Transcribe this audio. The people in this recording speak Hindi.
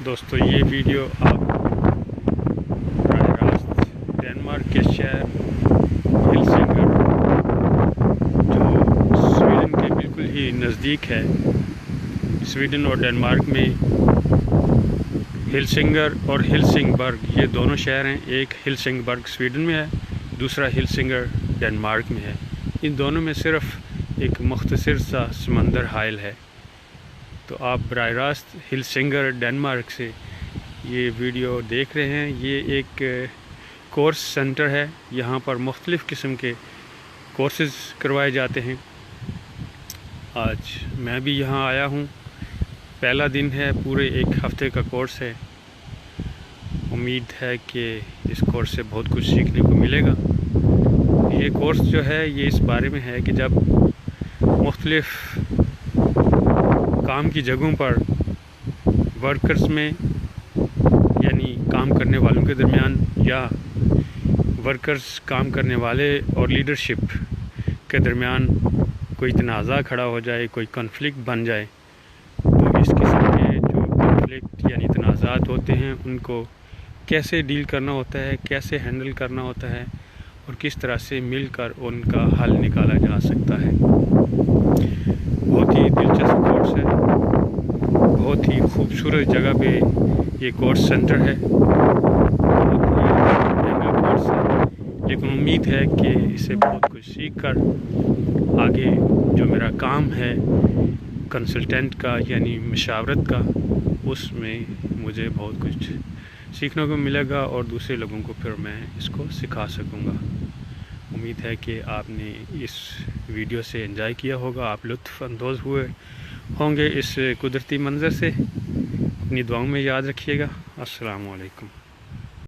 दोस्तों ये वीडियो आप बराह रास्त डेनमार्क के शहर हेलसिंगर, जो स्वीडन के बिल्कुल ही नज़दीक है। स्वीडन और डेनमार्क में हेलसिंगर और हेलसिंगबर्ग ये दोनों शहर हैं। एक हेलसिंगबर्ग स्वीडन में है, दूसरा हेलसिंगर डेनमार्क में है। इन दोनों में सिर्फ़ एक मुख्तसर सा समंदर हायल है। तो आप बराह रास्त हेलसिंगर डेनमार्क से ये वीडियो देख रहे हैं। ये एक कोर्स सेंटर है, यहाँ पर मुख्तलिफ़ किस्म के कोर्सेज़ करवाए जाते हैं। आज मैं भी यहाँ आया हूँ, पहला दिन है, पूरे एक हफ़्ते का कोर्स है। उम्मीद है कि इस कोर्स से बहुत कुछ सीखने को मिलेगा। ये कोर्स जो है ये इस बारे में है कि जब मुख्तलिफ़ काम की जगहों पर वर्कर्स में यानी काम करने वालों के दरमियान या वर्कर्स काम करने वाले और लीडरशिप के दरमियान कोई तनाज़ा खड़ा हो जाए, कोई कॉन्फ्लिक्ट बन जाए, तो इस किस्म के जो कॉन्फ्लिक्ट यानी तनाज़ात होते हैं उनको कैसे डील करना होता है, कैसे हैंडल करना होता है और किस तरह से मिलकर उनका हल निकाला जा सकता है। बहुत ही दिलचस्प कोर्स है, बहुत ही खूबसूरत जगह पे ये कोर्स सेंटर है। बहुत ही महंगा कोर्स है, लेकिन उम्मीद है कि इससे बहुत कुछ सीख कर आगे जो मेरा काम है कंसल्टेंट का यानी मशावरत का, उसमें मुझे बहुत कुछ सीखने को मिलेगा और दूसरे लोगों को फिर मैं इसको सिखा सकूँगा। उम्मीद है कि आपने इस वीडियो से एंजॉय किया होगा, आप लुत्फ़ अंदोज़ हुए होंगे इस कुदरती मंज़र से। अपनी दुआओं में याद रखिएगा। अस्सलामु अलैकुम।